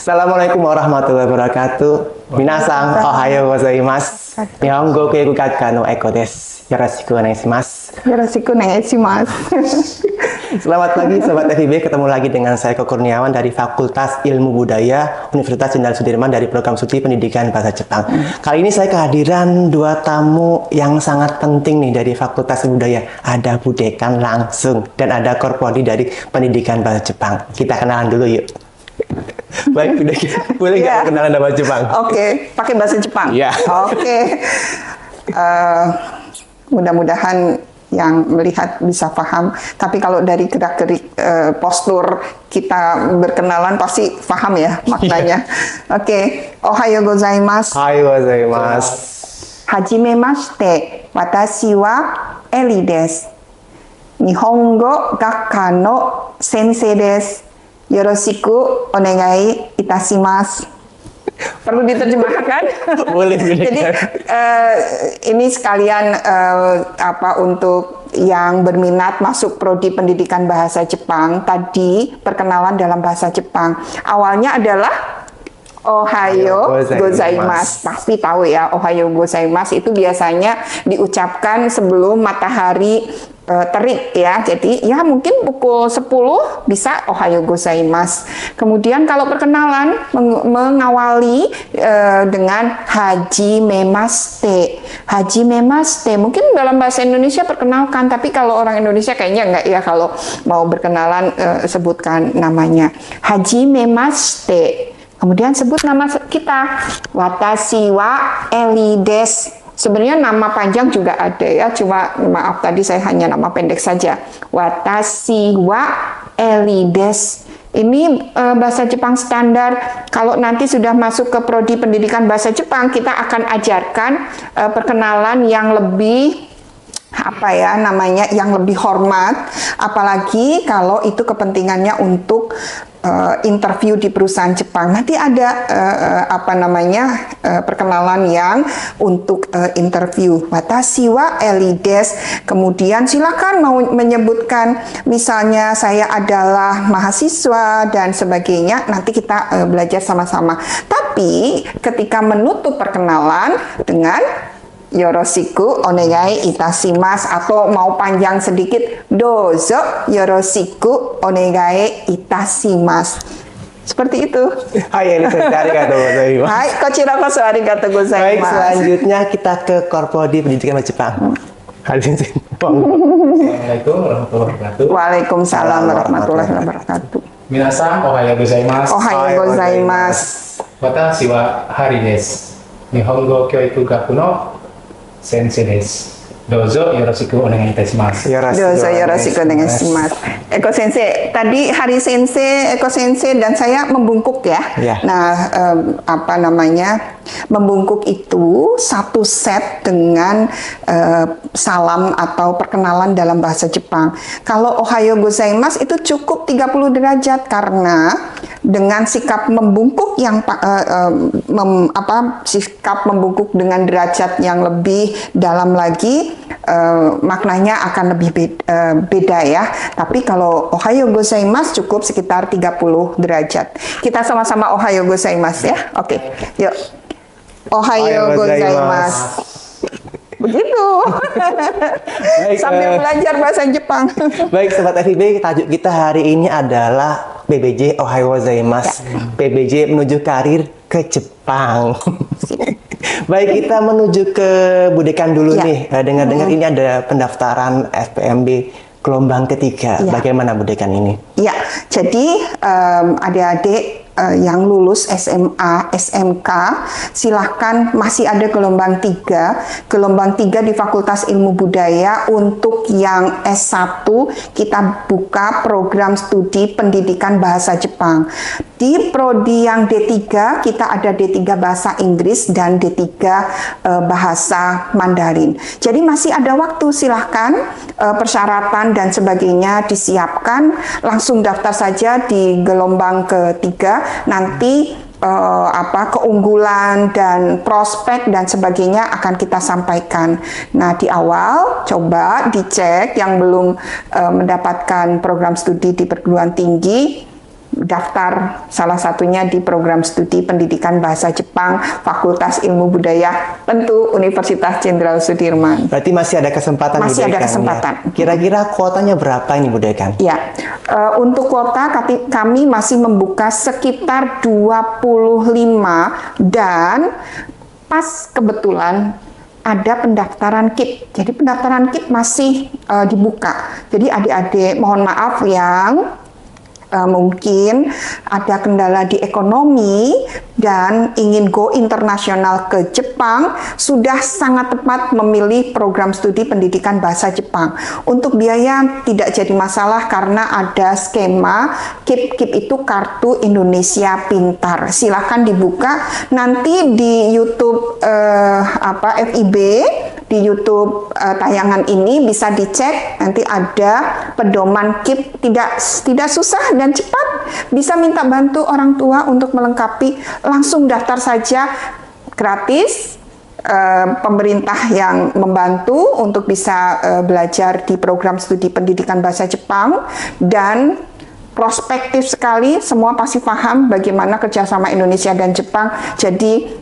Assalamualaikum warahmatullahi wabarakatuh. Minasan ohayo gozaimasu. Nihongo keigo gakka no Eko desu. Yoroshiku onegaishimasu. Yoroshiku onegaishimasu. Selamat pagi Sobat FIB, ketemu lagi dengan saya Eko Kurniawan dari Fakultas Ilmu Budaya Universitas Jenderal Sudirman dari program studi pendidikan bahasa Jepang. Kali ini saya kehadiran dua tamu yang sangat penting nih dari Fakultas Ilmu Budaya. Ada Bu Dekan langsung dan ada Korprodi dari pendidikan bahasa Jepang. Kita kenalan dulu yuk. Baik, Bu Dekan, boleh nggak kenalan bahasa Jepang? Oke, pakai bahasa Jepang? Iya. Oke. Mudah-mudahan yang melihat bisa paham. Tapi kalau dari gerak-gerik postur kita berkenalan pasti paham ya maknanya. Oke. Ohayo gozaimasu. Ohayo gozaimasu. Hajimemashite. Watashi wa Eli desu. Nihongo gakka no sensei desu. Yoroshiku onegai itashimasu. Perlu diterjemahkan? Boleh. Jadi ini sekalian untuk yang berminat masuk prodi pendidikan bahasa Jepang. Tadi perkenalan dalam bahasa Jepang. Awalnya adalah Ohayo gozaimasu. Pasti tahu ya, Ohayo gozaimasu itu biasanya diucapkan sebelum matahari terik ya. Jadi ya mungkin pukul 10 bisa Ohayo gozaimasu. Kemudian kalau perkenalan mengawali dengan hajimemashite. Hajimemashite mungkin dalam bahasa Indonesia perkenalkan, tapi kalau orang Indonesia kayaknya enggak ya kalau mau berkenalan sebutkan namanya. Hajimemashite. Kemudian sebut nama kita. Watashi wa Eli desu. Sebenarnya nama panjang juga ada ya, cuma maaf tadi saya hanya nama pendek saja. Watashi wa Eli desu. Ini bahasa Jepang standar. Kalau nanti sudah masuk ke prodi pendidikan bahasa Jepang, kita akan ajarkan perkenalan yang lebih yang lebih hormat, apalagi kalau itu kepentingannya untuk interview di perusahaan Jepang. Nanti ada perkenalan yang untuk interview. Watashi wa Eli desu. Kemudian silakan mau menyebutkan misalnya saya adalah mahasiswa dan sebagainya. Nanti kita belajar sama-sama. Tapi ketika menutup perkenalan dengan Yoroshiku onegai itashimasu, atau mau panjang sedikit dozo yoroshiku onegai itashimasu. Seperti itu. Hai, arigatou gozaimasu. Hai, kochira koso arigatou gozaimasu. Baik, selanjutnya kita ke Korprodi Pendidikan Bahasa Jepang. Assalamualaikum warahmatullahi wabarakatuh. Waalaikumsalam warahmatullahi wabarakatuh. Minasan ohayo gozaimasu. Ohayo gozaimasu. Watashi wa Hari desu. Nihongo Kyoiku Gaku no Sensei desu. Dozo yoroshiku onegai itashimasu. Dozo yoroshiku onegaishimasu. Eko Sensei, tadi Hari Sensei, Eko Sensei dan saya membungkuk ya. Nah, membungkuk itu satu set dengan salam atau perkenalan dalam bahasa Jepang. Kalau Ohayo gozaimasu itu cukup 30 derajat karena dengan sikap membungkuk yang sikap membungkuk dengan derajat yang lebih dalam lagi, maknanya akan lebih beda ya. Tapi kalau Ohayo gozaimasu cukup sekitar 30 derajat. Kita sama-sama Ohayo gozaimasu ya. Oke, yuk. Ohayo gozaimasu. Begitu. Baik, sambil belajar bahasa Jepang. Baik, Sobat FIB, tajuk kita hari ini adalah PBJ Ohayo gozaimasu. PBJ menuju karir ke Jepang. Baik, kita menuju ke Bu Dekan dulu nih. Dengar-dengar ini ada pendaftaran FPMB gelombang ketiga. Bagaimana Bu Dekan ini? Ya, jadi adik-adik yang lulus SMA, SMK, silahkan masih ada gelombang 3. Gelombang 3 di Fakultas Ilmu Budaya. Untuk yang S1, kita buka program studi pendidikan bahasa Jepang. Di prodi yang D3, kita ada D3 bahasa Inggris dan D3 bahasa Mandarin. Jadi masih ada waktu, silahkan persyaratan dan sebagainya disiapkan. Langsung daftar saja di gelombang ketiga. Nanti keunggulan dan prospek dan sebagainya akan kita sampaikan. Nah, di awal coba dicek yang belum mendapatkan program studi di perguruan tinggi, daftar salah satunya di program studi pendidikan bahasa Jepang Fakultas Ilmu Budaya, tentu Universitas Jenderal Sudirman. Berarti masih ada kesempatan. Masih ada kesempatan. Ya. Kira-kira kuotanya berapa ini Bu Dekan? Ya, untuk kuota kami masih membuka sekitar 25 dan pas kebetulan ada pendaftaran KIP. Jadi pendaftaran KIP masih dibuka. Jadi adik-adik mohon maaf yang mungkin ada kendala di ekonomi dan ingin go internasional ke Jepang, sudah sangat tepat memilih program studi pendidikan bahasa Jepang. Untuk biaya tidak jadi masalah karena ada skema KIP. KIP itu Kartu Indonesia Pintar. Silakan dibuka nanti di YouTube FIB, di YouTube tayangan ini bisa dicek, nanti ada pedoman KIP, tidak susah dan cepat, bisa minta bantu orang tua untuk melengkapi, langsung daftar saja, gratis. Pemerintah yang membantu untuk bisa belajar di program studi pendidikan bahasa Jepang, dan prospektif sekali, semua pasti paham bagaimana kerjasama Indonesia dan Jepang. Jadi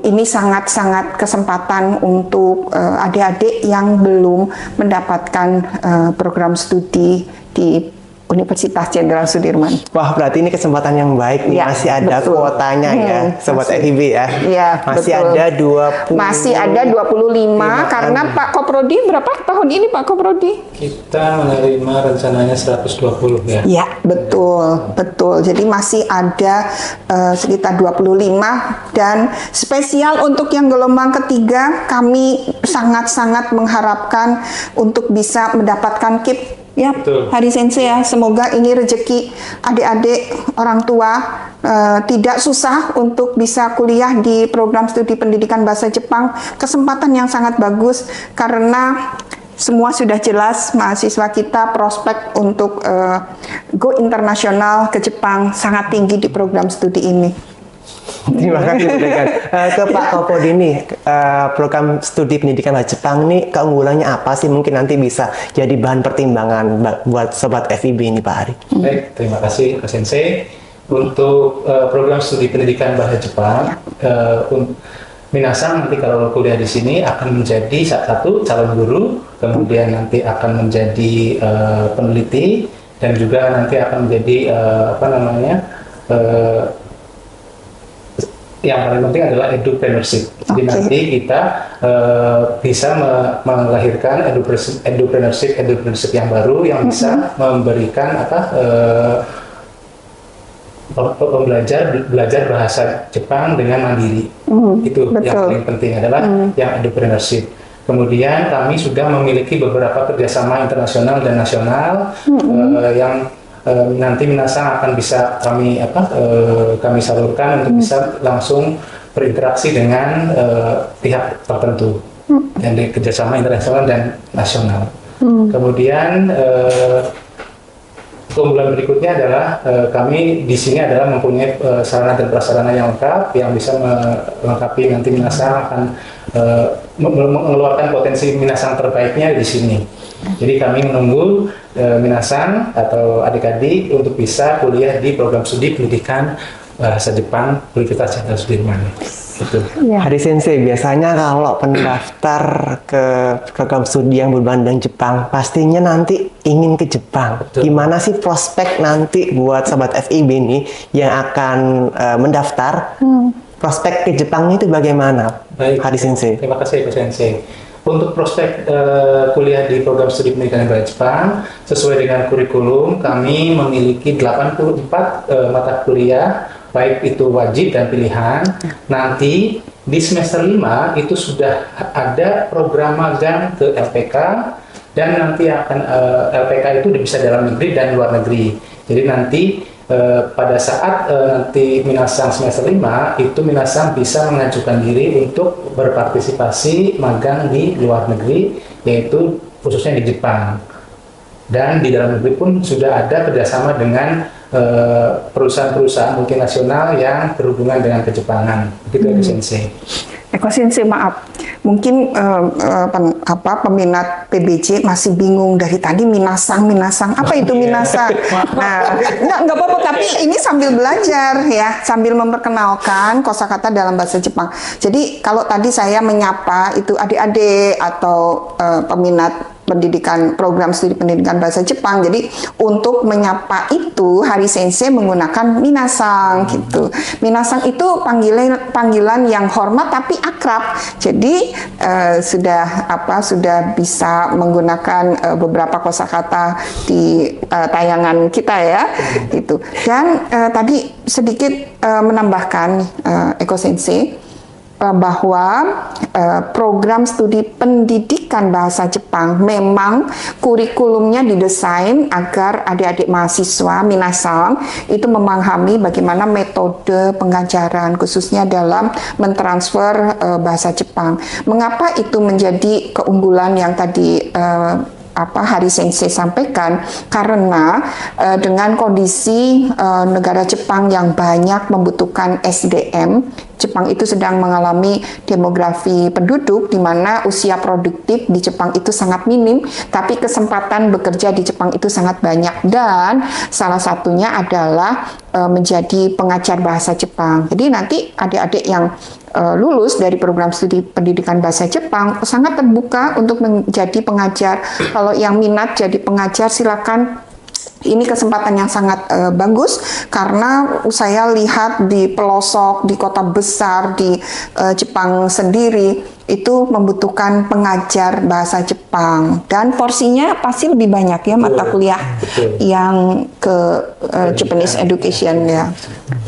ini sangat-sangat kesempatan untuk adik-adik yang belum mendapatkan program studi di Universitas Jenderal Sudirman. Wah, berarti ini kesempatan yang baik nih. Ya, masih ada betul. kuotanya ya, Sobat masih. FIB ya. Iya, masih betul. ada 20. Masih ada 25 karena Pak Koprodi berapa tahun ini Pak Koprodi? Kita menerima rencananya 120 ya. Ya, betul, betul. Jadi masih ada sekitar 25, dan spesial untuk yang gelombang ketiga kami sangat-sangat mengharapkan untuk bisa mendapatkan KIP. Ya, Betul. Hari Sensei ya, semoga ini rezeki adik-adik orang tua, tidak susah untuk bisa kuliah di program studi pendidikan bahasa Jepang. Kesempatan yang sangat bagus karena semua sudah jelas, mahasiswa kita prospek untuk go internasional ke Jepang sangat tinggi di program studi ini. Terima kasih Bu Dekan. Ke Pak Kopodi nih, program studi pendidikan bahasa Jepang nih keunggulannya apa sih? Mungkin nanti bisa jadi bahan pertimbangan buat Sobat FIB ini Pak Ari. Baik, terima kasih Pak Sensei. Untuk program studi pendidikan bahasa Jepang, minasang nanti kalau kuliah di sini akan menjadi satu calon guru, kemudian nanti akan menjadi peneliti, dan juga nanti akan menjadi yang paling penting adalah edupreneurship. Jadi nanti kita bisa melahirkan edupreneurship yang baru yang bisa memberikan belajar bahasa Jepang dengan mandiri. Itu betul. yang paling penting adalah yang edupreneurship. Kemudian kami sudah memiliki beberapa kerjasama internasional dan nasional yang nanti minasang akan bisa kami salurkan untuk bisa langsung berinteraksi dengan pihak tertentu dan di kerjasama internasional dan nasional. Kemudian keunggulan berikutnya adalah kami di sini adalah mempunyai sarana dan prasarana yang lengkap yang bisa melengkapi nanti minasang akan mengeluarkan potensi minasang terbaiknya di sini. Jadi kami menunggu minasang atau adik-adik untuk bisa kuliah di program studi pendidikan bahasa Jepang Universitas Jenderal Sudirman. Gitu. Ya. Hari Sensei, biasanya kalau pendaftar ke program studi yang berhubungan dengan Jepang, pastinya nanti ingin ke Jepang. Betul. Gimana sih prospek nanti buat Sobat FIB ini yang akan mendaftar? Prospek ke Jepangnya itu bagaimana, Baik. Hari Sensei? Terima kasih Pak Sensei. Untuk prospek kuliah di program studi pendidikan bahasa Jepang, sesuai dengan kurikulum, kami memiliki 84 mata kuliah, baik itu wajib dan pilihan. Nanti di semester 5 itu sudah ada program magang ke LPK, dan nanti akan LPK itu bisa dalam negeri dan luar negeri. Jadi nanti pada saat nanti minasang semester 5 itu minasang bisa mengajukan diri untuk berpartisipasi magang di luar negeri, yaitu khususnya di Jepang. Dan di dalam negeri pun sudah ada kerjasama dengan perusahaan-perusahaan multinasional yang berhubungan dengan kejepangan. Begitu ya Sensei. Eko Sensei, maaf, mungkin peminat PBJ masih bingung dari tadi minasang apa itu minasang. Nah, nggak apa-apa, tapi ini sambil belajar ya, sambil memperkenalkan kosakata dalam bahasa Jepang. Jadi kalau tadi saya menyapa itu adik-adik atau peminat program studi pendidikan bahasa Jepang. Jadi untuk menyapa itu Hari Sensei menggunakan minasang gitu. Minasang itu panggilan yang hormat tapi akrab. Jadi sudah bisa menggunakan beberapa kosakata di tayangan kita ya gitu. Dan tadi sedikit menambahkan Eko Sensei bahwa program studi pendidikan bahasa Jepang memang kurikulumnya didesain agar adik-adik mahasiswa minasang itu memahami bagaimana metode pengajaran khususnya dalam mentransfer bahasa Jepang. Mengapa itu menjadi keunggulan yang tadi Hari Sensei sampaikan? Karena dengan kondisi negara Jepang yang banyak membutuhkan SDM, Jepang itu sedang mengalami demografi penduduk di mana usia produktif di Jepang itu sangat minim, tapi kesempatan bekerja di Jepang itu sangat banyak, dan salah satunya adalah menjadi pengajar bahasa Jepang. Jadi nanti adik-adik yang lulus dari program studi pendidikan bahasa Jepang sangat terbuka untuk menjadi pengajar. Kalau yang minat jadi pengajar silakan. Ini kesempatan yang sangat bagus karena saya lihat di pelosok, di kota besar, di Jepang sendiri itu membutuhkan pengajar bahasa Jepang, dan porsinya pasti lebih banyak ya mata kuliah yang ke Japanese education ya.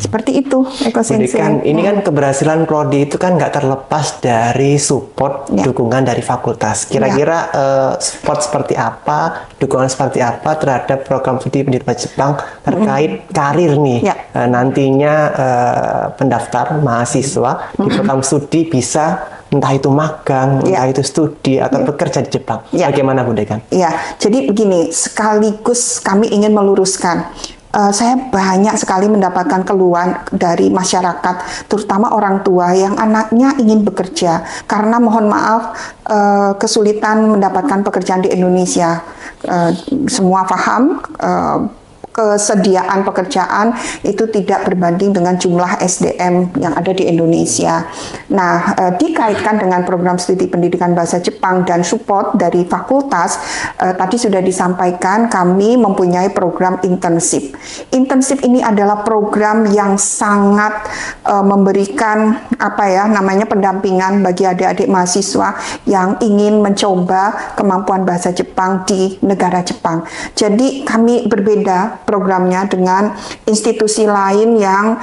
Seperti itu, Eko Sensei. Ini kan keberhasilan prodi itu kan nggak terlepas dari support dukungan dari fakultas. Kira-kira support seperti apa, dukungan seperti apa terhadap program studi pendidikan Jepang terkait karir nih nantinya pendaftar mahasiswa di program studi bisa entah itu magang, entah itu studi atau bekerja di Jepang. Bagaimana Bu Dekan? Ya, jadi begini, sekaligus kami ingin meluruskan. Saya banyak sekali mendapatkan keluhan dari masyarakat, terutama orang tua yang anaknya ingin bekerja karena mohon maaf kesulitan mendapatkan pekerjaan di Indonesia. Semua paham kesediaan pekerjaan itu tidak berbanding dengan jumlah SDM yang ada di Indonesia. Nah, dikaitkan dengan program studi pendidikan bahasa Jepang dan support dari fakultas, tadi sudah disampaikan kami mempunyai program internship. Internship ini adalah program yang sangat memberikan pendampingan bagi adik-adik mahasiswa yang ingin mencoba kemampuan bahasa Jepang di negara Jepang. Jadi kami berbeda programnya dengan institusi lain yang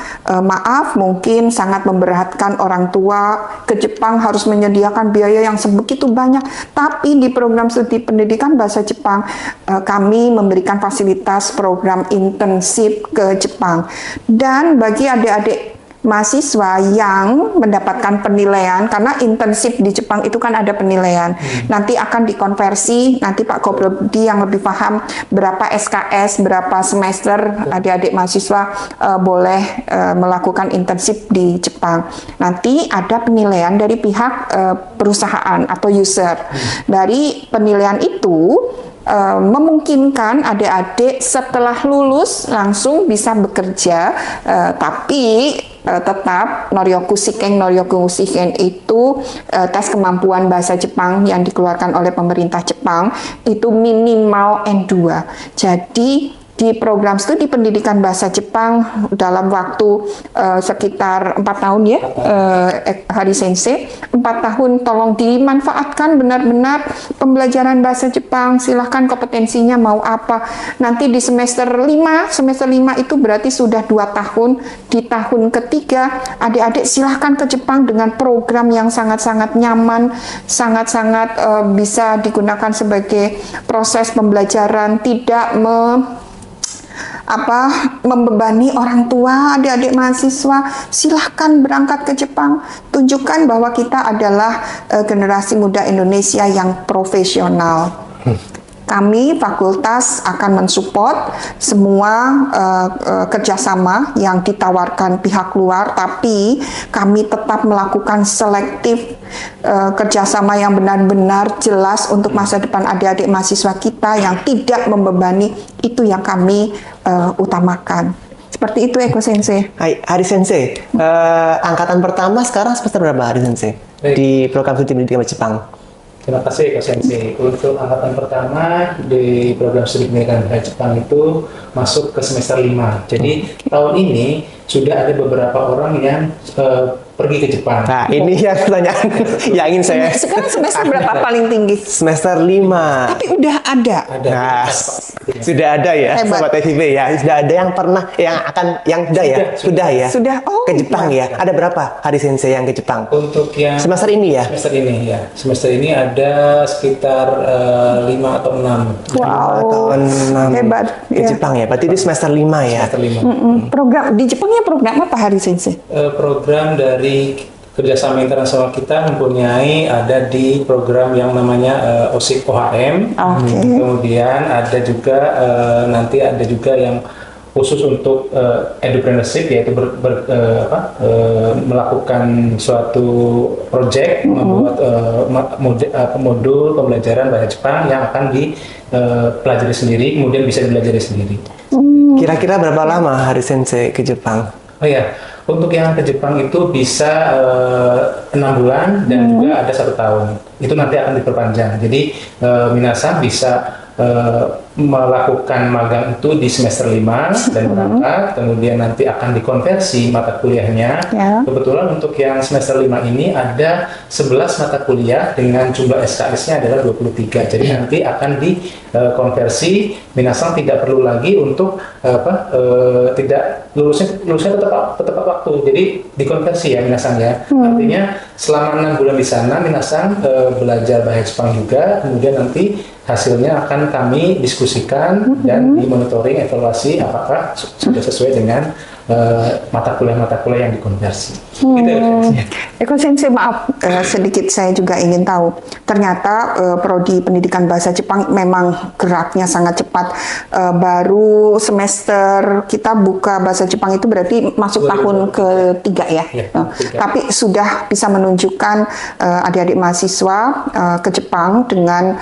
mungkin sangat memberatkan orang tua ke Jepang harus menyediakan biaya yang sebegitu banyak. Tapi di program studi pendidikan bahasa Jepang kami memberikan fasilitas program internship ke Jepang, dan bagi adik-adik mahasiswa yang mendapatkan penilaian, karena internship di Jepang itu kan ada penilaian, nanti akan dikonversi, nanti Pak Kobrodi yang lebih paham berapa SKS, berapa semester adik-adik mahasiswa boleh melakukan internship di Jepang. Nanti ada penilaian dari pihak perusahaan atau user. Dari penilaian itu memungkinkan adik-adik setelah lulus langsung bisa bekerja, tapi tetap Noryoku Shiken itu tes kemampuan bahasa Jepang yang dikeluarkan oleh pemerintah Jepang itu minimal N2. Jadi di program studi pendidikan bahasa Jepang dalam waktu sekitar 4 tahun ya, Hari Sensei, 4 tahun tolong dimanfaatkan benar-benar pembelajaran bahasa Jepang. Silahkan kompetensinya mau apa. Nanti di semester 5 itu berarti sudah 2 tahun. Di tahun ketiga, adik-adik silahkan ke Jepang dengan program yang sangat-sangat nyaman, sangat-sangat bisa digunakan sebagai proses pembelajaran, tidak membebani orang tua, adik-adik mahasiswa. Silahkan berangkat ke Jepang, tunjukkan bahwa kita adalah generasi muda Indonesia yang profesional. kami fakultas akan mensupport semua kerjasama yang ditawarkan pihak luar, tapi kami tetap melakukan selektif kerjasama yang benar-benar jelas untuk masa depan adik-adik mahasiswa kita yang tidak membebani. Itu yang kami utamakan. Seperti itu, Eko Sensei. Hai, Hari Sensei, angkatan pertama sekarang semester berapa, Hari Sensei? Baik. Di program studi pendidikan bahasa Jepang. Terima kasih Kak Sensei. Untuk angkatan pertama di program studi pendidikan bahasa Jepang itu masuk ke semester 5. Jadi tahun ini sudah ada beberapa orang yang pergi ke Jepang. Nah, ini yang pertanyaan yang ingin saya. Sekarang semester berapa paling tinggi? Semester 5. Tapi udah ada. Ada. Nah, sudah ada ya, Hebat. Sobat FIB ya. Sudah ada yang pernah, yang sudah ya? Sudah ya? Sudah. Oh, ke Jepang ya? Ada berapa Hari Sensei yang ke Jepang? Untuk yang Semester ini ya? Semester ini ya. Semester ini ada sekitar 5 atau 6. Wow. Tahun 6 Hebat. ke Ya. Jepang ya? Berarti itu semester 5 ya? Semester 5. Program di Jepangnya program apa, Hari Sensei? Program dari kerjasama internasional kita mempunyai ada di program yang namanya OSIP OHM. Oke. Kemudian ada juga nanti ada juga yang khusus untuk entrepreneurship, yaitu melakukan suatu project, membuat modul pembelajaran bahasa Jepang yang akan dipelajari sendiri, kemudian bisa dipelajari sendiri. Kira-kira berapa lama Hari Sensei ke Jepang? Oh ya, untuk yang ke Jepang itu bisa 6 bulan dan juga ada 1 tahun. Itu nanti akan diperpanjang. Jadi minasan bisa melakukan magang itu di semester 5 dan berangkat, kemudian nanti akan dikonversi mata kuliahnya. Ya. Kebetulan untuk yang semester 5 ini ada 11 mata kuliah dengan jumlah SKS-nya adalah 23. Jadi nanti akan dikonversi, minasan tidak perlu lagi untuk tidak lulusnya tetap waktu. Jadi dikonversi ya minasan ya. Artinya selama 6 bulan di sana minasan belajar bahasa Jepang juga, kemudian nanti hasilnya akan kami diskusikan dan dimonitoring, evaluasi apakah sudah sesuai dengan mata kuliah yang dikonversi. Gitu ya. Eko Sensei, maaf, sedikit saya juga ingin tahu. Ternyata prodi pendidikan bahasa Jepang memang geraknya sangat cepat. Baru semester kita buka bahasa Jepang itu berarti masuk tahun ketiga ya. Ya, ketiga. Tapi sudah bisa menunjukkan adik-adik mahasiswa ke Jepang dengan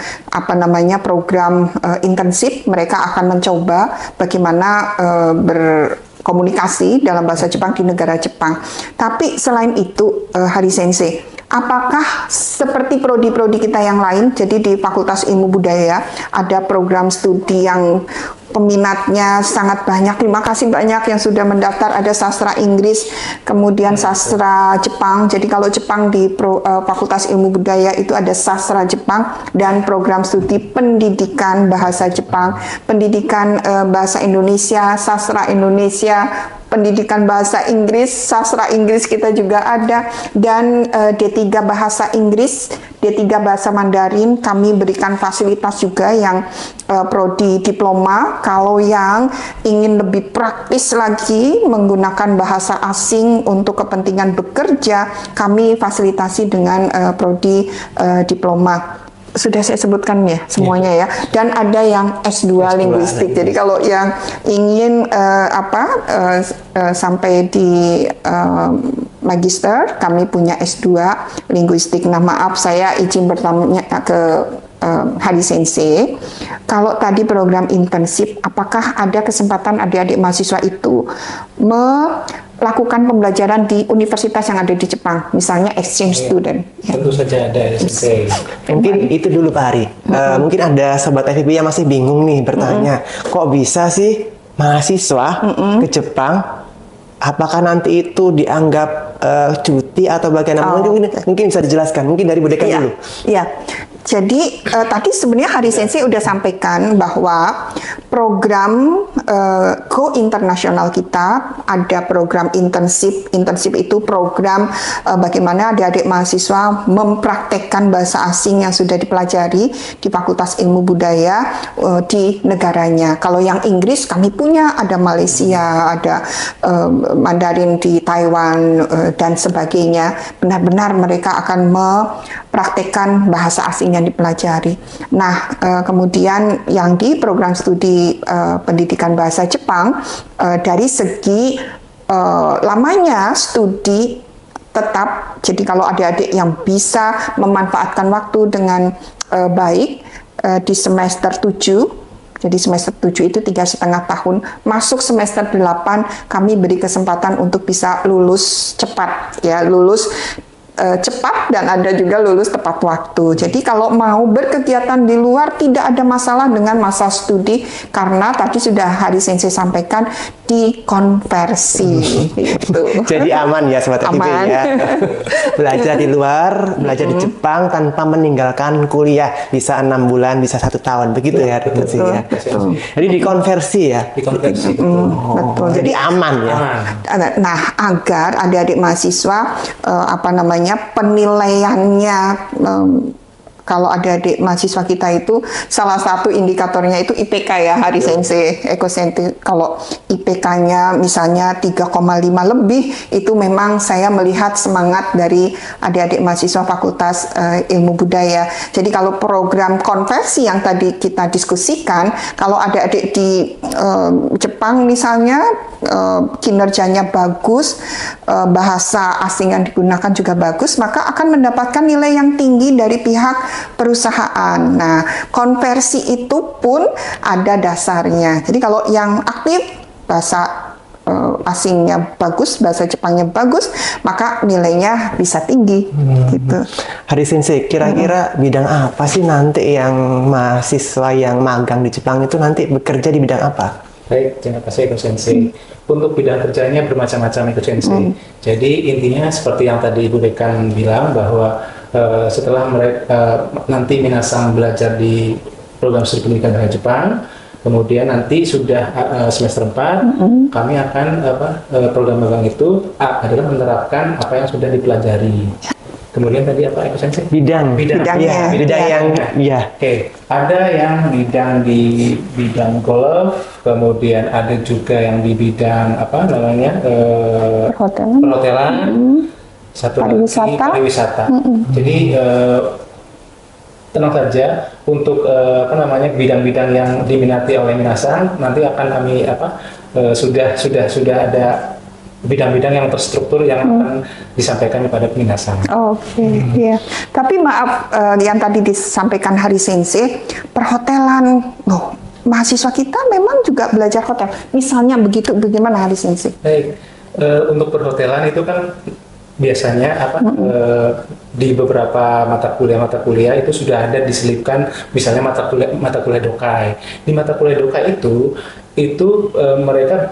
program intensif. Mereka akan mencoba bagaimana berkomunikasi dalam bahasa Jepang di negara Jepang. Tapi selain itu, Hari Sensei, apakah seperti prodi-prodi kita yang lain, jadi di Fakultas Ilmu Budaya ada program studi yang peminatnya sangat banyak. Terima kasih banyak yang sudah mendaftar. Ada sastra Inggris, kemudian sastra Jepang. Jadi kalau Jepang di Fakultas Ilmu Budaya itu ada sastra Jepang dan program studi pendidikan bahasa Jepang, pendidikan bahasa Indonesia, sastra Indonesia, pendidikan bahasa Inggris, sastra Inggris kita juga ada, dan D3 bahasa Inggris, D3 bahasa Mandarin. Kami berikan fasilitas juga yang prodi diploma. Kalau yang ingin lebih praktis lagi menggunakan bahasa asing untuk kepentingan bekerja, kami fasilitasi dengan prodi diploma. Sudah saya sebutkan ya semuanya ya. Dan ada yang S2 linguistik. Jadi kalau yang ingin sampai di magister, kami punya S2 linguistik. Nah, maaf saya izin bertanya ke Hari Sensei, kalau tadi program intensif, apakah ada kesempatan adik-adik mahasiswa itu melakukan pembelajaran di universitas yang ada di Jepang, misalnya exchange student? Tentu saja ada Sensei. Mungkin itu dulu Pak Hari. Mungkin ada sobat FIB yang masih bingung nih bertanya, kok bisa sih mahasiswa ke Jepang? Apakah nanti itu dianggap cuti atau bagaimana? Mungkin bisa dijelaskan. Mungkin dari Bu Dekan dulu. Iya. Jadi tadi sebenarnya Hari Sensei udah sampaikan bahwa program Go Internasional kita ada program intensif. Intensif itu program bagaimana adik-adik mahasiswa mempraktekkan bahasa asing yang sudah dipelajari di Fakultas Ilmu Budaya di negaranya. Kalau yang Inggris kami punya, ada Malaysia, ada Mandarin di Taiwan dan sebagainya. Benar-benar mereka akan mempraktekkan bahasa asingnya yang dipelajari. Nah, kemudian yang di program studi pendidikan bahasa Jepang, dari segi lamanya studi tetap, jadi kalau adik-adik yang bisa memanfaatkan waktu dengan baik di semester 7, jadi semester 7 itu 3,5 tahun, masuk semester 8 kami beri kesempatan untuk bisa lulus cepat, ya, lulus cepat dan ada juga lulus tepat waktu. Jadi kalau mau berkegiatan di luar tidak ada masalah dengan masa studi, karena tadi sudah Hari Sensei sampaikan dikonversi. Gitu. Jadi aman ya Sobat FIB ya. Belajar di luar, belajar di Jepang tanpa meninggalkan kuliah, bisa 6 bulan, bisa 1 tahun, begitu ya. Betul, Ya. betul. Jadi dikonversi ya. Dikonversi. Betul. Jadi aman ya. Nah, agar adik-adik mahasiswa penilaiannya, kalau adik-adik mahasiswa kita itu salah satu indikatornya itu IPK ya, Hari Sensei Eko Sensei. Kalau IPK-nya misalnya 3,5 lebih, itu memang saya melihat semangat dari adik-adik mahasiswa Fakultas Ilmu Budaya. Jadi kalau program konversi yang tadi kita diskusikan, kalau adik-adik di Jepang misalnya kinerjanya bagus, bahasa asing yang digunakan juga bagus, maka akan mendapatkan nilai yang tinggi dari pihak perusahaan. Nah, konversi itu pun ada dasarnya. Jadi kalau yang aktif bahasa asingnya bagus, bahasa Jepangnya bagus, maka nilainya bisa tinggi. Gitu. Hari Sensei, kira-kira bidang apa sih nanti yang mahasiswa yang magang di Jepang itu nanti bekerja di bidang apa? Baik, terima kasih Eko Sensei. Untuk bidang kerjanya bermacam-macam Eko Sensei. Jadi intinya seperti yang tadi Ibu Dekan bilang, bahwa setelah mereka nanti minasang belajar di program studi pendidikan bahasa Jepang, kemudian nanti sudah semester 4, kami akan program magang itu adalah menerapkan apa yang sudah dipelajari. Kemudian tadi apa Eko Sensei? Bidangnya. Bidang yang ya. Oke, ada yang bidang di bidang golf, kemudian ada juga yang di bidang perhotelan, satu lagi pariwisata. Jadi tenang saja untuk bidang-bidang yang diminati oleh minasang, nanti akan kami sudah ada bidang-bidang yang terstruktur yang akan disampaikan kepada minasang. Oke, ya. Tapi maaf, yang tadi disampaikan Hari Sensei, perhotelan, mahasiswa kita memang juga belajar hotel. Misalnya begitu, bagaimana Hari Sensei? Baik, untuk perhotelan itu kan biasanya di beberapa mata kuliah itu sudah ada diselipkan, misalnya mata kuliah dokai. Di mata kuliah dokai itu mereka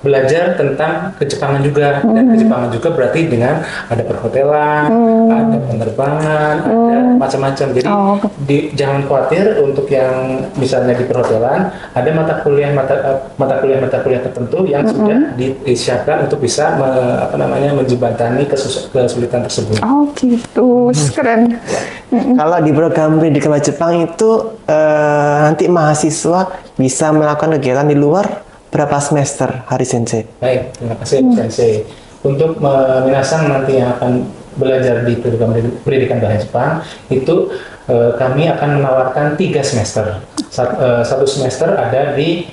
belajar tentang kejepangan juga, dan kejepangan juga berarti dengan ada perhotelan, ada penerbangan, ada macam-macam. Jadi jangan khawatir untuk yang misalnya di perhotelan, ada mata kuliah tertentu yang sudah disiapkan untuk bisa menjembatani kesulitan tersebut. Oh gitu, keren. Kalau di program pendidikan bahasa Jepang itu nanti mahasiswa bisa melakukan kegiatan di luar berapa semester, Hari Sensei? Baik, terima kasih Sensei. Untuk minasang nanti yang akan belajar di program pendidikan bahasa Jepang itu kami akan menawarkan 3 semester. Satu semester ada di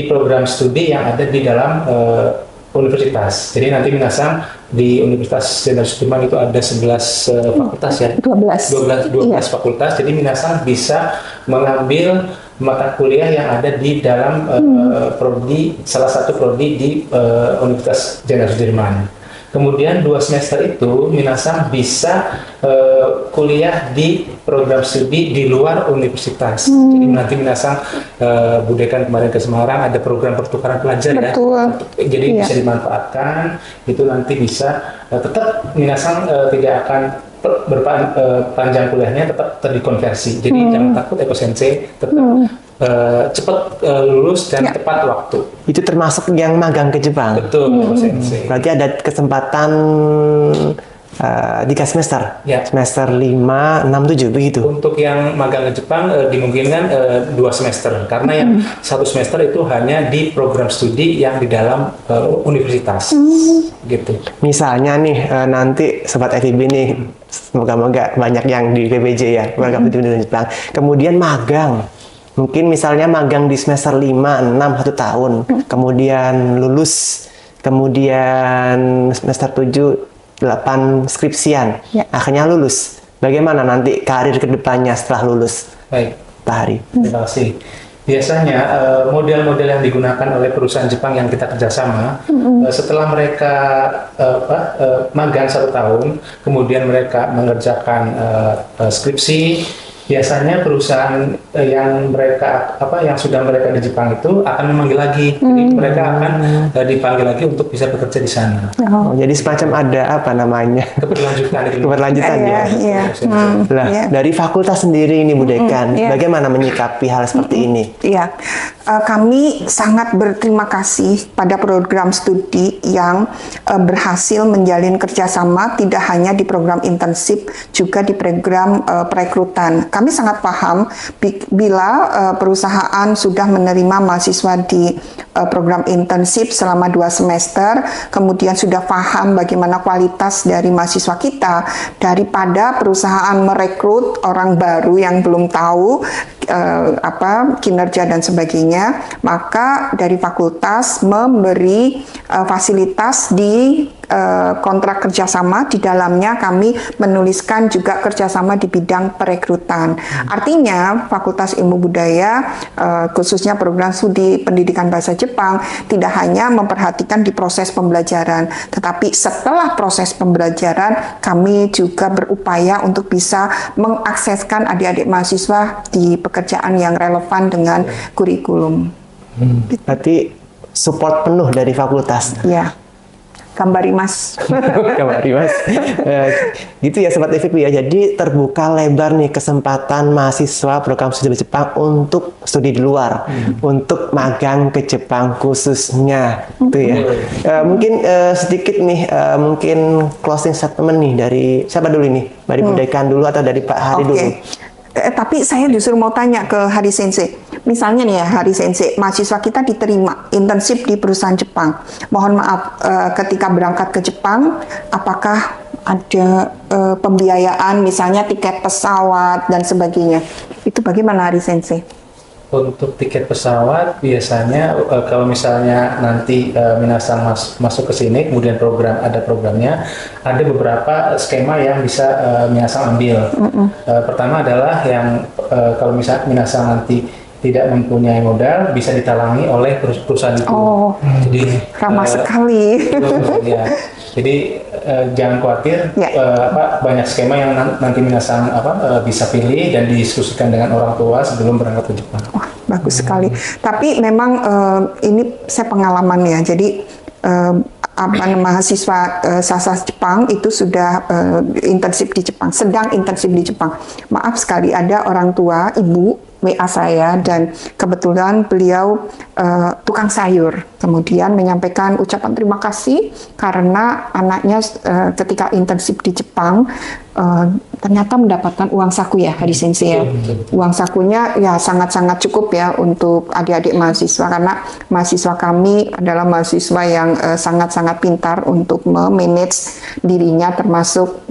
program studi yang ada di dalam universitas. Jadi nanti minasang di Universitas Jenderal Sudirman itu ada 11 fakultas ya. 12 fakultas. Jadi minasang bisa mengambil mata kuliah yang ada di dalam salah satu prodi di Universitas Jenderal Sudirman. Kemudian 2 semester itu minasang bisa kuliah di program studi di luar universitas. Jadi nanti minasang Budekan kemarin ke Semarang ada program pertukaran pelajar. Betul. Ya. Jadi bisa dimanfaatkan. Itu nanti bisa tetap minasang tidak akan panjang kuliahnya, tetap terdikonversi. Jadi jangan takut Eko Sensei, tetap cepat lulus dan tepat waktu. Itu termasuk yang magang ke Jepang? Betul, Eko Sensei. Berarti ada kesempatan 3 semester. Ya. Semester 5, 6, 7 begitu. Untuk yang magang ke Jepang dimungkinkan 2 semester karena yang 1 semester itu hanya di program studi yang di dalam universitas gitu. Misalnya nih nanti sobat FIB nih, semoga-moga banyak yang di PBJ ya, program studi pendidikan Jepang. Kemudian magang. Mungkin misalnya magang di semester 5, 6, 1 tahun. Kemudian lulus. Kemudian semester 7, 8 skripsian. Ya. Akhirnya lulus. Bagaimana nanti karir kedepannya setelah lulus? Baik. Pak Hari. Terima kasih. Biasanya model-model yang digunakan oleh perusahaan Jepang yang kita kerjasama, setelah mereka magang 1 tahun, kemudian mereka mengerjakan skripsi, biasanya perusahaan yang sudah mereka di Jepang itu akan memanggil lagi, jadi mereka akan dipanggil lagi untuk bisa bekerja di sana. Oh, jadi semacam ada apa namanya? Keberlanjutan ya. Iya. Lah, dari fakultas sendiri ini Bu Dekan, bagaimana menyikapi hal seperti ini? Iya, kami sangat berterima kasih pada program studi yang berhasil menjalin kerjasama tidak hanya di program intensif, juga di program perekrutan. Kami sangat paham bila perusahaan sudah menerima mahasiswa di program intensif selama 2 semester, kemudian sudah paham bagaimana kualitas dari mahasiswa kita, daripada perusahaan merekrut orang baru yang belum tahu kinerja dan sebagainya, maka dari fakultas memberi fasilitas di kontrak kerjasama, di dalamnya kami menuliskan juga kerjasama di bidang perekrutan. Artinya Fakultas Ilmu Budaya khususnya program studi pendidikan bahasa Jepang tidak hanya memperhatikan di proses pembelajaran, tetapi setelah proses pembelajaran kami juga berupaya untuk bisa mengakseskan adik-adik mahasiswa di pekerjaan yang relevan dengan kurikulum. Berarti support penuh dari fakultas. Ya. Gambari Mas. Gambari Mas. Gitu ya Sobat FIB ya. Jadi terbuka lebar nih kesempatan mahasiswa program studi Jepang untuk studi di luar, untuk magang ke Jepang khususnya, gitu ya. Mungkin sedikit nih, mungkin closing statement nih dari siapa dulu nih? Dari Bu Dekan dulu atau dari Pak Hari dulu? Tapi saya justru mau tanya ke Hari Sensei. Misalnya nih ya Hari Sensei, mahasiswa kita diterima intensif di perusahaan Jepang. Mohon maaf, ketika berangkat ke Jepang, apakah ada pembiayaan, misalnya tiket pesawat dan sebagainya? Itu bagaimana Hari Sensei? Untuk tiket pesawat biasanya kalau misalnya nanti minasan masuk ke sini, kemudian ada programnya, ada beberapa skema yang bisa minasan ambil. Pertama adalah yang kalau misalnya minasan nanti tidak mempunyai modal, bisa ditalangi oleh perusahaan itu. Jadi ramah sekali. Ya. Jadi jangan khawatir, banyak skema yang nanti minasan bisa pilih dan didiskusikan dengan orang tua sebelum berangkat ke Jepang. Wah, bagus sekali. Tapi memang ini saya pengalaman ya. Jadi mahasiswa Sasas Jepang itu sudah intensif di Jepang, sedang intensif di Jepang. Maaf sekali, ada orang tua, ibu WA saya, dan kebetulan beliau tukang sayur, kemudian menyampaikan ucapan terima kasih karena anaknya ketika intensif di Jepang ternyata mendapatkan uang saku ya Hari Sensei ya. Uang sakunya ya sangat-sangat cukup ya untuk adik-adik mahasiswa, karena mahasiswa kami adalah mahasiswa yang sangat-sangat pintar untuk memanage dirinya, termasuk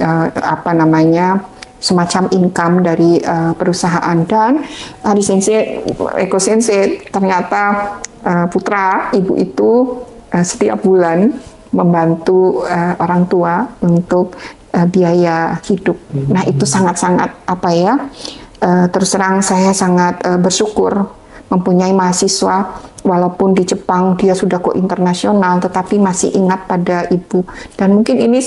semacam income dari perusahaan. Dan Hari Sensei, Eko Sensei, ternyata putra ibu itu setiap bulan membantu orang tua untuk biaya hidup. Nah itu sangat-sangat terus terang saya sangat bersyukur mempunyai mahasiswa, walaupun di Jepang dia sudah go internasional, tetapi masih ingat pada ibu. Dan mungkin ini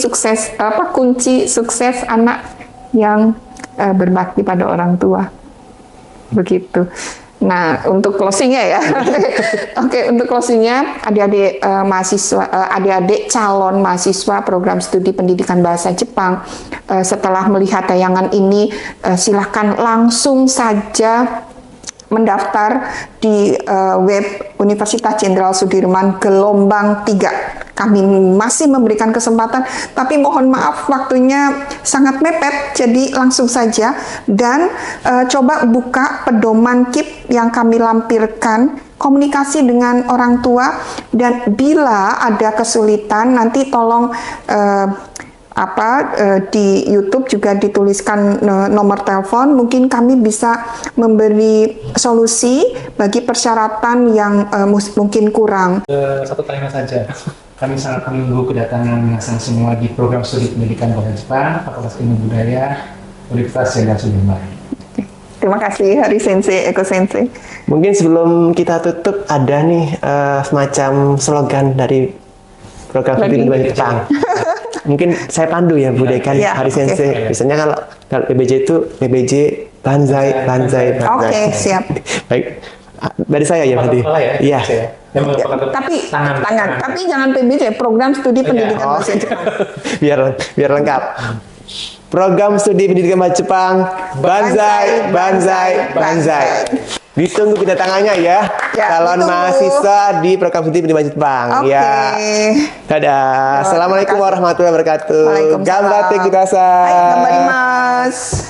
kunci sukses anak yang berbakti pada orang tua. Begitu. Nah, untuk closingnya ya. Oke, untuk closingnya, adik-adik mahasiswa, adik-adik calon mahasiswa program studi pendidikan bahasa Jepang, setelah melihat tayangan ini, silahkan langsung saja mendaftar di web Universitas Jenderal Sudirman gelombang 3. Kami masih memberikan kesempatan, tapi mohon maaf waktunya sangat mepet, jadi langsung saja dan coba buka pedoman KIP yang kami lampirkan, komunikasi dengan orang tua, dan bila ada kesulitan nanti tolong di YouTube juga dituliskan nomor telepon, mungkin kami bisa memberi solusi bagi persyaratan yang mungkin kurang. Satu tanya saja, kami sangat menunggu kedatangan Minasang semua di program studi pendidikan bahasa Jepang Fakultas Ilmu Budaya Universitas Jenderal Sudirman. Terima kasih Hari Sensei, Eko Sensei. Mungkin sebelum kita tutup ada nih semacam slogan dari program studi pendidikan Jepang. Mungkin saya pandu ya Bu Dekan, Ya, Hari oke. Sensei. Biasanya kalau PBJ itu PBJ Banzai, Banzai, Banzai. Oke, siap. Baik. Dari saya ya tadi. Kepala ya? Iya. Saya. Yang merupakan Tapi tangan. tapi jangan PBJ, program studi pendidikan Oh, bahasa Jepang. biar lengkap. Program studi pendidikan bahasa Jepang, Banzai, Banzai, Banzai. Ditunggu kedatangannya ya, Ya, calon ditunggu. mahasiswa di program studi pendidikan bahasa Jepang. Oke. Ya. Dadah. Assalamualaikum terima kasih. warahmatullahi wabarakatuh. Waalaikumsalam. Gambatte kudasai. Hai, gambarimasu.